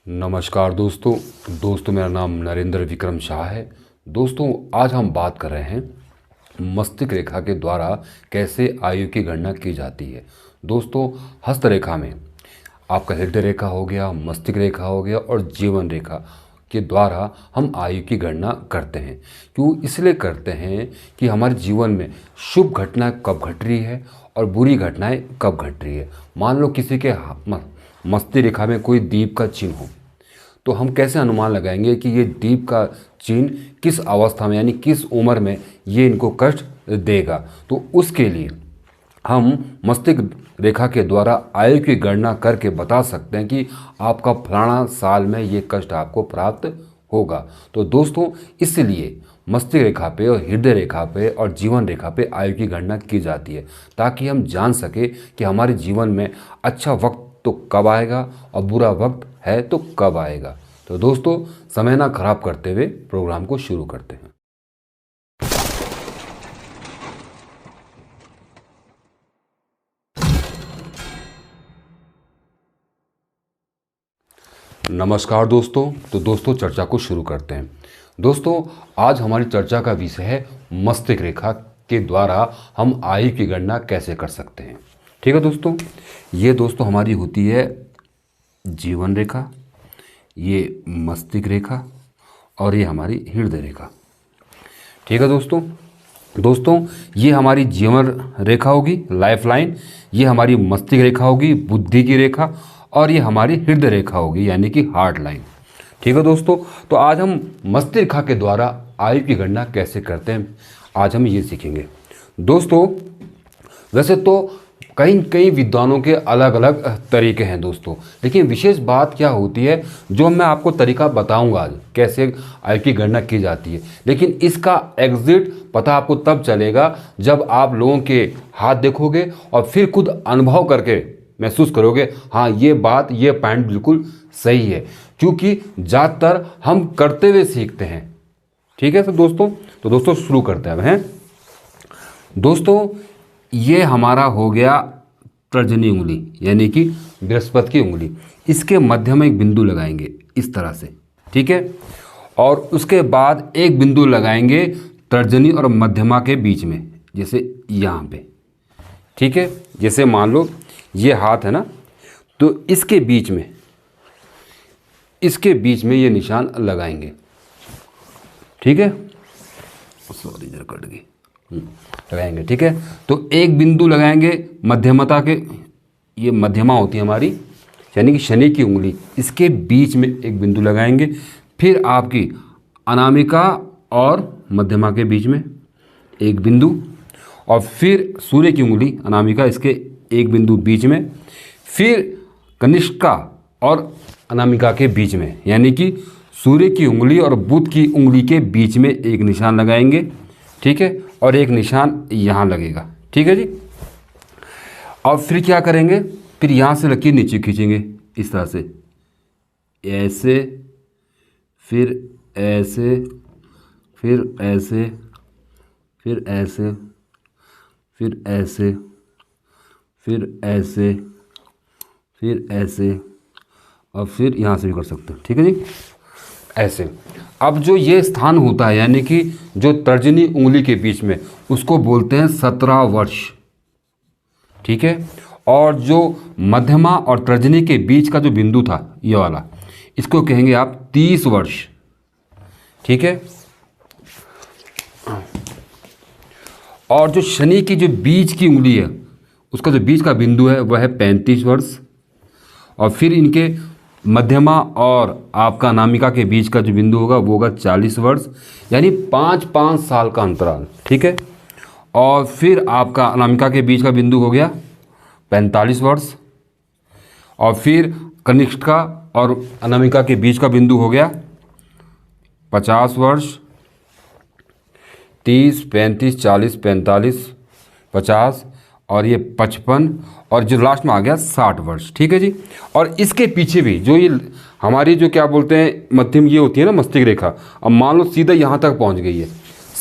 नमस्कार दोस्तों मेरा नाम नरेंद्र विक्रम शाह है। दोस्तों आज हम बात कर रहे हैं मस्तिष्क रेखा के द्वारा कैसे आयु की गणना की जाती है। दोस्तों हस्त रेखा में आपका हृदय रेखा हो गया, मस्तिष्क रेखा हो गया और जीवन रेखा के द्वारा हम आयु की गणना करते हैं। क्यों इसलिए करते हैं कि हमारे जीवन में शुभ घटनाएं कब घट रही है और बुरी घटनाएं कब घट रही है। मान लो किसी के मस्तिष्क रेखा में कोई दीप का चिन्ह हो तो हम कैसे अनुमान लगाएंगे कि ये दीप का चिन्ह किस अवस्था में यानी किस उम्र में ये इनको कष्ट देगा। तो उसके लिए हम मस्तिष्क रेखा के द्वारा आयु की गणना करके बता सकते हैं कि आपका फलाना साल में ये कष्ट आपको प्राप्त होगा। तो दोस्तों इसलिए मस्तिष्क रेखा पे और हृदय रेखा पे और जीवन रेखा पे आयु की गणना की जाती है ताकि हम जान सके कि हमारे जीवन में अच्छा वक्त तो कब आएगा और बुरा वक्त है तो कब आएगा। तो दोस्तों समय ना खराब करते हुए प्रोग्राम को शुरू करते हैं। नमस्कार दोस्तों, तो दोस्तों चर्चा को शुरू करते हैं। दोस्तों आज हमारी चर्चा का विषय है मस्तिष्क रेखा के द्वारा हम आयु की गणना कैसे कर सकते हैं। ठीक है दोस्तों, ये दोस्तों हमारी होती है जीवन रेखा, ये मस्तिष्क रेखा और ये हमारी हृदय रेखा। ठीक है दोस्तों ये हमारी जीवन रेखा होगी, लाइफ लाइन। ये हमारी मस्तिष्क रेखा होगी, बुद्धि की रेखा। और ये हमारी हृदय रेखा होगी यानी कि हार्ट लाइन। ठीक है दोस्तों, तो आज हम मस्तिष्क रेखा के द्वारा आयु की गणना कैसे करते हैं आज हम ये सीखेंगे। दोस्तों वैसे तो कई विद्वानों के अलग अलग तरीके हैं दोस्तों, लेकिन विशेष बात क्या होती है जो मैं आपको तरीका बताऊंगा आज कैसे आयु की गणना की जाती है। लेकिन इसका एग्जिट पता आपको तब चलेगा जब आप लोगों के हाथ देखोगे और फिर खुद अनुभव करके महसूस करोगे हाँ ये बात ये पॉइंट बिल्कुल सही है, क्योंकि ज़्यादातर हम करते हुए सीखते हैं। ठीक है तो दोस्तों शुरू करते हैं। दोस्तों ये हमारा हो गया तर्जनी उंगली यानी कि बृहस्पति की उंगली। इसके मध्य में एक बिंदु लगाएंगे इस तरह से, ठीक है। और उसके बाद एक बिंदु लगाएंगे तर्जनी और मध्यमा के बीच में, जैसे यहाँ पे, ठीक है। जैसे मान लो ये हाथ है ना, तो इसके बीच में ये निशान लगाएंगे, ठीक है। सॉरी जरा कट गई, लगाएंगे, ठीक है। तो एक बिंदु लगाएंगे मध्यमता के, ये मध्यमा होती है हमारी यानी कि शनि की उंगली, इसके बीच में एक बिंदु लगाएंगे। फिर आपकी अनामिका और मध्यमा के बीच में एक बिंदु, और फिर सूर्य की उंगली अनामिका इसके एक बिंदु बीच में, फिर कनिष्का और अनामिका के बीच में यानी कि सूर्य की उंगली और बुध की उंगली के बीच में एक निशान लगाएंगे, ठीक है। और एक निशान यहाँ लगेगा, ठीक है जी। और फिर क्या करेंगे, फिर यहाँ से लकीर नीचे खींचेंगे इस तरह से, ऐसे, फिर ऐसे, फिर ऐसे, फिर ऐसे, फिर ऐसे, फिर ऐसे, फिर ऐसे, और फिर यहाँ से भी कर सकते हैं, ठीक है जी, ऐसे। अब जो ये स्थान होता है यानी कि जो तर्जनी उंगली के बीच में, उसको बोलते हैं 17 वर्ष, ठीक है। और जो मध्यमा और तर्जनी के बीच का जो बिंदु था ये वाला, इसको कहेंगे आप 30 वर्ष, ठीक है। और जो शनि की जो बीच की उंगली है, उसका जो बीच का बिंदु है वह है 35 वर्ष। और फिर इनके मध्यमा और आपका अनामिका के बीच का जो बिंदु होगा वो होगा 40 वर्ष, यानी 5-5 साल का अंतराल, ठीक है। और फिर आपका अनामिका के बीच का बिंदु हो गया 45 वर्ष। और फिर कनिष्का और अनामिका के बीच का बिंदु हो गया 50 वर्ष, 30, 35, 40, 45, 50 और ये 55, और जो लास्ट में आ गया 60 वर्ष, ठीक है जी। और इसके पीछे भी जो ये हमारी जो क्या बोलते हैं मध्यम ये होती है ना मस्तिष्क रेखा, अब मान लो सीधा यहाँ तक पहुँच गई है,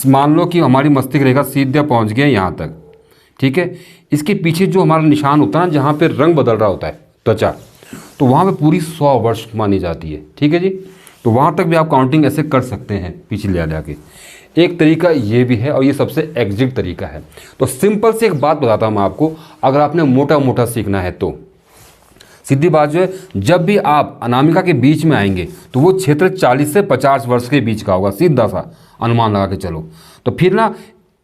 मान लो कि हमारी मस्तिष्क रेखा सीधा पहुँच गई है यहाँ तक, ठीक है। इसके पीछे जो हमारा निशान होता है ना, जहाँ पे रंग बदल रहा होता है त्वचा, तो वहाँ पे पूरी 100 वर्ष मानी जाती है। ठीक है जी, तो वहाँ तक भी आप काउंटिंग ऐसे कर सकते हैं पीछे ले जाके। एक तरीका ये भी है और ये सबसे एग्जैक्ट तरीका है। तो सिंपल से एक बात बताता हूँ मैं आपको, अगर आपने मोटा मोटा सीखना है तो सीधी बात जो है, जब भी आप अनामिका के बीच में आएंगे तो वो क्षेत्र 40 से 50 वर्ष के बीच का होगा, सीधा सा अनुमान लगा के चलो। तो फिर ना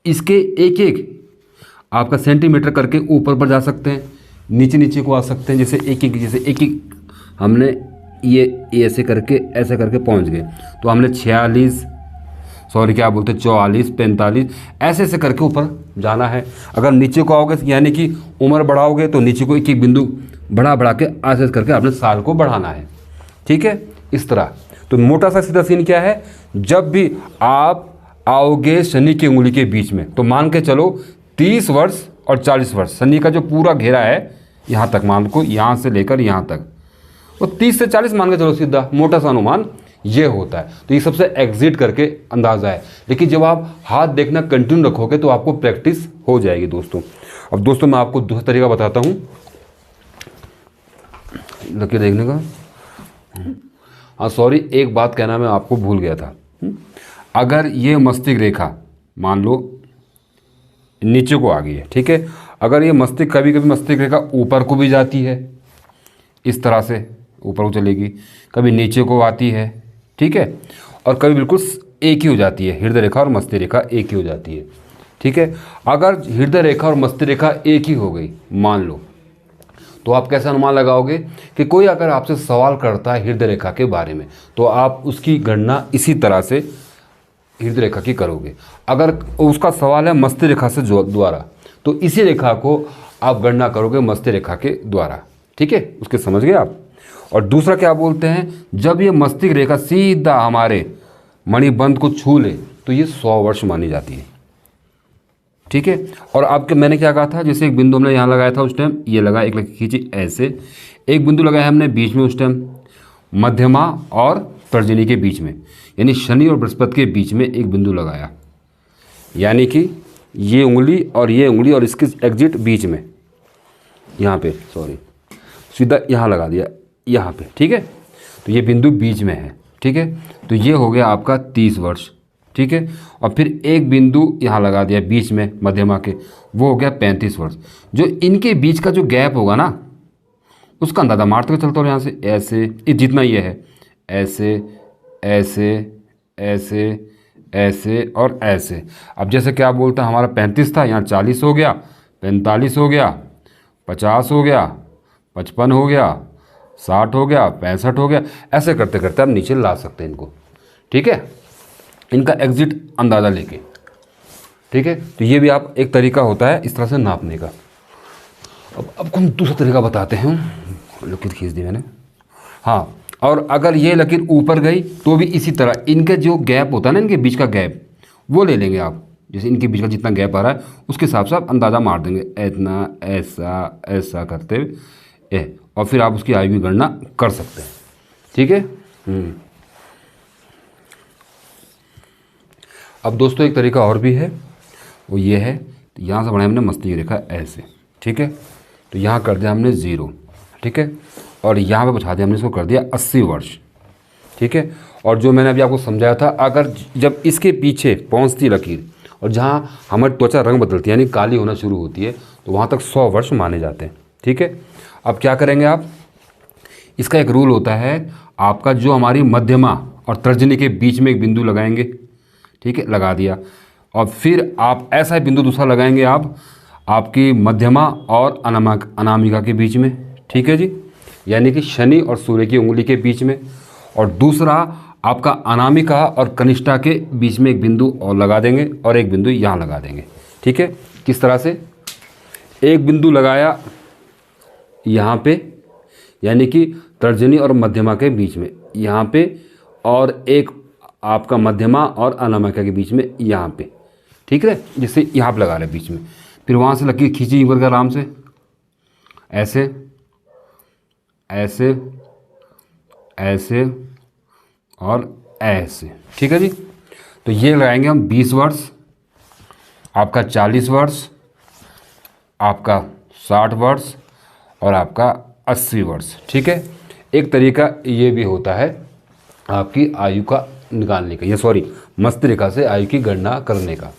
इसके एक एक आपका सेंटीमीटर करके ऊपर पर जा सकते हैं, नीचे नीचे को आ सकते हैं, जैसे एक एक हमने ये ऐसे करके पहुंच गए। तो हमने 46 क्या बोलते हैं 44 45 ऐसे ऐसे करके ऊपर जाना है। अगर नीचे को आओगे यानी कि उम्र बढ़ाओगे तो नीचे को एक एक बिंदु बढ़ा के ऐसे करके आपने साल को बढ़ाना है। ठीक है, इस तरह। तो मोटा सा सीधा सीन क्या है, जब भी आप आओगे शनि की उंगली के बीच में तो मान के चलो 30 वर्ष और 40 वर्ष, शनि का जो पूरा घेरा है यहाँ तक, मान को यहाँ से लेकर यहाँ तक, वो 30 से 40 मान के चलो, सीधा मोटा सा अनुमान ये होता है। तो ये सबसे एग्जिट करके अंदाज़ा है, लेकिन जब आप हाथ देखना कंटिन्यू रखोगे तो आपको प्रैक्टिस हो जाएगी दोस्तों। अब दोस्तों मैं आपको दूसरा तरीका बताता हूँ लकीर देखने का। हाँ सॉरी, एक बात कहना मैं आपको भूल गया था। अगर ये मस्तिष्क रेखा मान लो नीचे को आ गई है, ठीक है, अगर ये मस्तिष्क कभी कभी मस्तिष्क रेखा ऊपर को भी जाती है, इस तरह से ऊपर को चलेगी, कभी नीचे को आती है, ठीक है, और कभी बिल्कुल एक ही हो जाती है, हृदय रेखा और मस्तिष्क रेखा एक ही हो जाती है। ठीक है, अगर हृदय रेखा और मस्तिष्क रेखा एक ही हो गई मान लो, तो आप कैसा अनुमान लगाओगे कि कोई अगर आपसे सवाल करता है हृदय रेखा के बारे में तो आप उसकी गणना इसी तरह से हृदय रेखा की करोगे। अगर उसका सवाल है मस्तिष्क रेखा से द्वारा तो इसी रेखा को आप गणना करोगे मस्तिष्क रेखा के द्वारा। ठीक है, उसके समझ गए आप। और दूसरा क्या बोलते हैं, जब ये मस्तिष्क रेखा सीधा हमारे मणिबंध को छू ले तो ये 100 वर्ष मानी जाती है। ठीक है, और आपके मैंने क्या कहा था, जैसे एक बिंदु हमने यहाँ लगाया था उस टाइम, ये लगा एक खींची ऐसे, एक बिंदु लगाया हमने बीच में उस टाइम मध्यमा और तर्जनी के बीच में, यानी शनि और बृहस्पति के बीच में एक बिंदु लगाया, यानी कि ये उंगली और इसके एग्जिट बीच में, यहाँ पे सॉरी सीधा यहाँ लगा दिया यहाँ पे। ठीक है, तो ये बिंदु बीच में है। ठीक है, तो ये हो गया आपका 30 वर्ष। ठीक है, और फिर एक बिंदु यहाँ लगा दिया बीच में मध्यमा के, वो हो गया 35 वर्ष। जो इनके बीच का जो गैप होगा ना उसका अंदाज़ा मारते हुए चलता हूँ यहाँ से ऐसे, जितना ये है ऐसे ऐसे ऐसे ऐसे और ऐसे। अब जैसे क्या बोलता है, हमारा 35 था, यहाँ 40 हो गया, 45 हो गया, 50 हो गया, 55 हो गया, 60 हो गया, 65 हो गया, ऐसे करते करते आप नीचे ला सकते हैं इनको। ठीक है, इनका एग्जिट अंदाज़ा लेके। ठीक है, तो ये भी आप एक तरीका होता है इस तरह से नापने का। अब हम दूसरा तरीका बताते हैं, लकीर खींच दी मैंने। हाँ, और अगर ये लकीर ऊपर गई तो भी इसी तरह इनके जो गैप होता है ना, इनके बीच का गैप वो ले लेंगे आप, जैसे इनके बीच का जितना गैप आ रहा है उसके हिसाब से आप अंदाज़ा मार देंगे, इतना ऐसा ऐसा करते हुए, और फिर आप उसकी आयु की गणना कर सकते हैं। ठीक है। अब दोस्तों एक तरीका और भी है, वो ये है, तो यहाँ से बढ़ाया हमने मस्तिष्क रेखा ऐसे। ठीक है, तो यहाँ कर दिया हमने 0। ठीक है, और यहाँ पे बैठा दिया हमने, इसको कर दिया 80 वर्ष। ठीक है, और जो मैंने अभी आपको समझाया था, अगर जब इसके पीछे पहुँचती लकीर और जहाँ हमारी त्वचा रंग बदलती है यानी काली होना शुरू होती है तो वहाँ तक 100 वर्ष माने जाते हैं। ठीक है, अब क्या करेंगे आप, इसका एक रूल होता है, आपका जो हमारी मध्यमा और तर्जनी के बीच में एक बिंदु लगाएंगे। ठीक है, लगा दिया, और फिर आप ऐसा ही बिंदु दूसरा लगाएंगे आप आपकी मध्यमा और अनामिका के बीच में। ठीक है जी, यानी कि शनि और सूर्य की उंगली के बीच में, और दूसरा आपका अनामिका और कनिष्ठा के बीच में एक बिंदु और लगा देंगे और एक बिंदु यहाँ लगा देंगे। ठीक है, किस तरह से, एक बिंदु लगाया यहाँ पे यानी कि तर्जनी और मध्यमा के बीच में यहाँ पे, और एक आपका मध्यमा और अनामिका के बीच में यहाँ पे। ठीक है, जिससे यहाँ पे लगा रहे बीच में, फिर वहाँ से लकीर खींची ऊपर का आराम से ऐसे ऐसे ऐसे और ऐसे। ठीक है जी, तो ये लगाएंगे हम 20 वर्ष, आपका 40 वर्ष, आपका 60 वर्ष और आपका 80 वर्ष। ठीक है, एक तरीका ये भी होता है आपकी आयु का निकालने का, सॉरी मस्त रेखा से आयु की गणना करने का।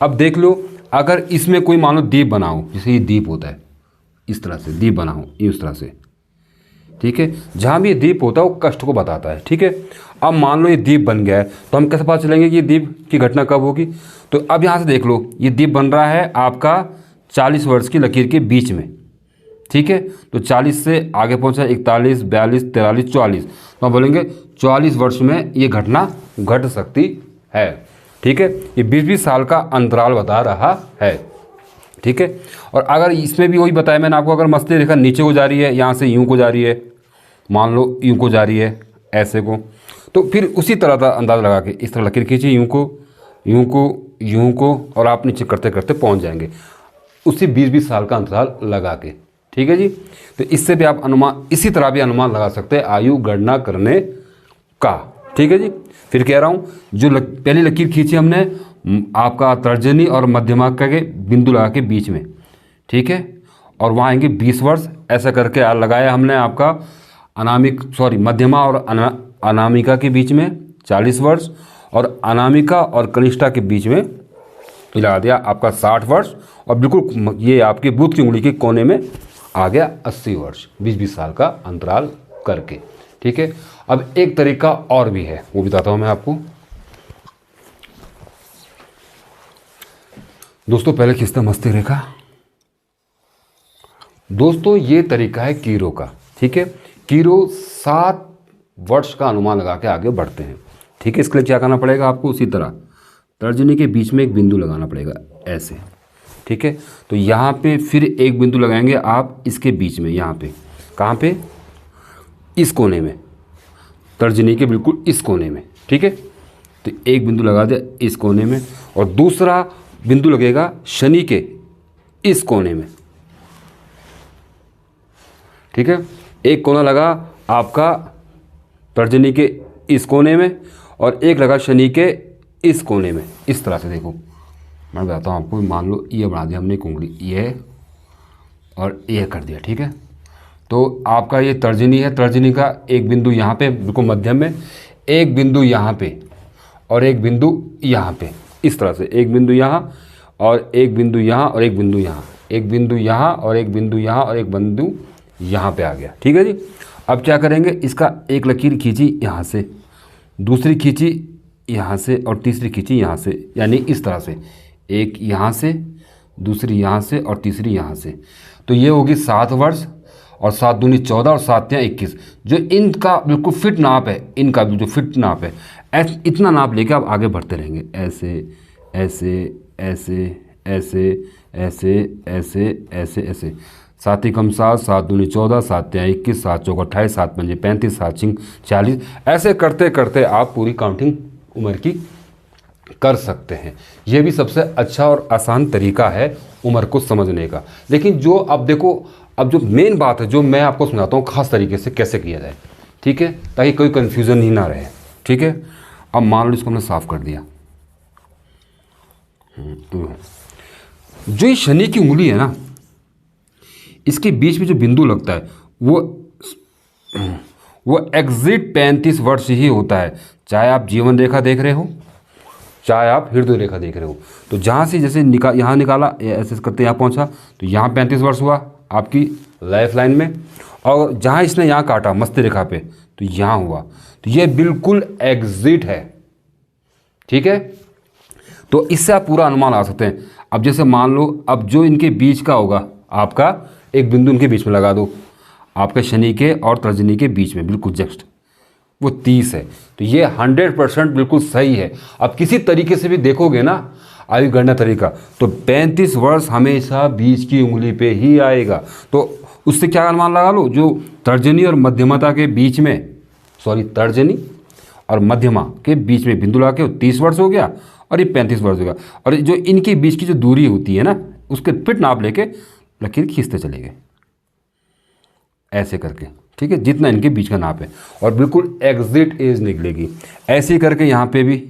अब देख लो, अगर इसमें कोई मान लो द्वीप बनाओ, जैसे ये द्वीप होता है, इस तरह से द्वीप बनाओ, ये उस तरह से। ठीक है, जहाँ भी ये द्वीप होता है वो कष्ट को बताता है। ठीक है, अब मान लो ये द्वीप बन गया है, तो हम कैसे पता चलेंगे कि ये द्वीप की घटना कब होगी? तो अब यहाँ से देख लो, ये द्वीप बन रहा है आपका 40 वर्ष की लकीर के बीच में। ठीक है, तो 40 से आगे पहुँचा 41, 42, 43, 44, तो हम बोलेंगे 44 वर्ष में ये घटना घट सकती है। ठीक है, ये 20-20 साल का अंतराल बता रहा है। ठीक है, और अगर इसमें भी वही बताया मैंने आपको, अगर मस्त रेखा नीचे को जा रही है, यहाँ से यूं को जा रही है, मान लो यूं को जा रही है ऐसे को, तो फिर उसी तरह का अंदाज़ लगा के इस तरह लकीर खींचिए, यूं को यूं को यूं को, और आप नीचे करते करते पहुँच जाएंगे उसी 20-20 साल का अंतराल लगा के। ठीक है जी, तो इससे भी आप अनुमान, इसी तरह भी अनुमान लगा सकते हैं आयु गणना करने का। ठीक है जी, फिर कह रहा हूँ, जो पहली लकीर खींची हमने आपका तर्जनी और मध्यमा के बिंदु लगा के बीच में। ठीक है, और वहाँ आएंगे 20 वर्ष, ऐसा करके लगाया हमने आपका मध्यमा और अनामिका के बीच में 40 वर्ष, और अनामिका और कनिष्ठा के बीच में लगा दिया आपका 60 वर्ष, और बिल्कुल ये आपके बुध की उंगली के कोने में आ गया 80 वर्ष, 20-20 साल का अंतराल करके। ठीक है, अब एक तरीका और भी है, वो बताता हूँ मैं आपको। दोस्तों पहले खींचते मस्त रेखा। दोस्तों ये तरीका है कीरो का। ठीक है, कीरो 7 वर्ष का अनुमान लगा के आगे बढ़ते हैं। ठीक है, इसके लिए क्या करना पड़ेगा आपको? उसी तरह तर्जनी के बीच में एक बिंदु लगाना पड़ेगा ऐसे। ठीक है, तो यहाँ पे फिर एक बिंदु लगाएंगे आप इसके बीच में, यहाँ पे, कहाँ पे? इस कोने में, तर्जनी के बिल्कुल इस कोने में। ठीक है, तो एक बिंदु लगा दिया इस कोने में, और दूसरा बिंदु लगेगा शनि के इस कोने में। ठीक है, एक कोना लगा आपका तर्जनी के इस कोने में, और एक लगा शनि के इस कोने में। इस तरह से देखो, मैं बताता हूँ आपको। मान लो ये बढ़ा दिया हमने एक उंगली, ये और ये कर दिया। ठीक है, तो आपका ये तर्जनी है, तर्जनी का एक बिंदु यहाँ पे बिल्कुल मध्यम में, एक बिंदु यहाँ पे, और एक बिंदु यहाँ पे। इस तरह से एक बिंदु यहाँ, और एक बिंदु यहाँ, और एक बिंदु यहाँ, एक बिंदु यहाँ, और एक बिंदु यहाँ, और एक बिंदु यहाँ पे आ गया। ठीक है जी, अब क्या करेंगे? इसका एक लकीर खींची यहाँ से, दूसरी खींची यहाँ से, और तीसरी खींची यहाँ से, यानी इस तरह से, एक यहाँ से, दूसरी यहाँ से, और तीसरी यहाँ से। तो ये होगी 7 वर्ष, और 7 दूनी 14, और 7 या 21, जो इनका बिल्कुल फिट नाप है, इनका भी जो फिट नाप है, इतना नाप लेके आप आगे बढ़ते रहेंगे, ऐसे ऐसे ऐसे ऐसे ऐसे ऐसे ऐसे ऐसे। 7 एकम 7, 7 दूनी 14, 7 या 21, 7 चौक 28, 7 पंजे 35, 7 छिंग 40। ऐसे करते करते आप पूरी काउंटिंग उम्र की कर सकते हैं। यह भी सबसे अच्छा और आसान तरीका है उम्र को समझने का। लेकिन जो अब देखो, अब जो मेन बात है, जो मैं आपको सुनाता हूँ खास तरीके से कैसे किया जाए। ठीक है, ताकि कोई कन्फ्यूज़न ही ना रहे। ठीक है, अब मान लो इसको हमने साफ कर दिया। जो ये शनि की उंगली है ना, इसके बीच में जो बिंदु लगता है वो एग्जिट 35 वर्ष ही होता है। चाहे आप जीवन रेखा देख रहे हो, चाहे आप हृदय रेखा देख रहे हो। तो जहाँ से जैसे यहाँ निकाला, ऐसे करते यहाँ पहुँचा, तो यहाँ 35 वर्ष हुआ आपकी लाइफ लाइन में, और जहाँ इसने यहाँ काटा मस्त रेखा पे, तो यहाँ हुआ। तो ये बिल्कुल एग्जिट है। ठीक है, तो इससे आप पूरा अनुमान लगा सकते हैं। अब जैसे मान लो, अब जो इनके बीच का होगा, आपका एक बिंदु इनके बीच में लगा दो, आपके शनि के और तर्जनी के बीच में बिल्कुल जस्ट, वो 30 है। तो ये 100% बिल्कुल सही है। अब किसी तरीके से भी देखोगे ना आयु गणना तरीका, तो 35 वर्ष हमेशा बीच की उंगली पे ही आएगा। तो उससे क्या अनुमान लगा लो, जो तर्जनी और मध्यमता के बीच में, तर्जनी और मध्यमा के बीच में बिंदु लगा के 30 वर्ष हो गया, और ये 35 वर्ष हो गया। और जो इनके बीच की जो दूरी होती है ना, उसके फिट नाप लेके लकीर खींचते चले गए ऐसे करके। ठीक है, जितना इनके बीच का नाप है, और बिल्कुल एग्जिट एज निकलेगी। ऐसे ही करके यहाँ पे भी,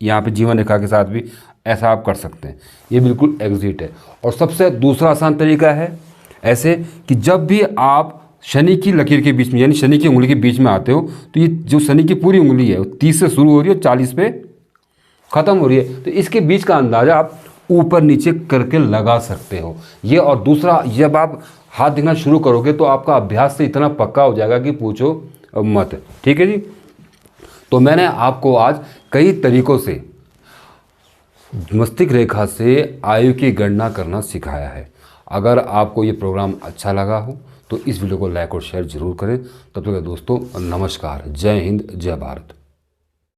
यहाँ पे जीवन रेखा के साथ भी ऐसा आप कर सकते हैं। ये बिल्कुल एग्जिट है। और सबसे दूसरा आसान तरीका है ऐसे कि जब भी आप शनि की लकीर के बीच में यानी शनि की उंगली के बीच में आते हो तो ये जो शनि की पूरी उंगली है वो 30 से शुरू हो रही है, 40 पे ख़त्म हो रही है। तो इसके बीच का अंदाज़ा आप ऊपर नीचे करके लगा सकते हो ये। और दूसरा, जब आप हाथ दिखना शुरू करोगे तो आपका अभ्यास से इतना पक्का हो जाएगा कि पूछो मत। ठीक है जी। तो मैंने आपको आज कई तरीक़ों से मस्तिष्क रेखा से आयु की गणना करना सिखाया है। अगर आपको ये प्रोग्राम अच्छा लगा हो तो इस वीडियो को लाइक और शेयर ज़रूर करें। तब तक दोस्तों नमस्कार, जय हिंद, जय भारत।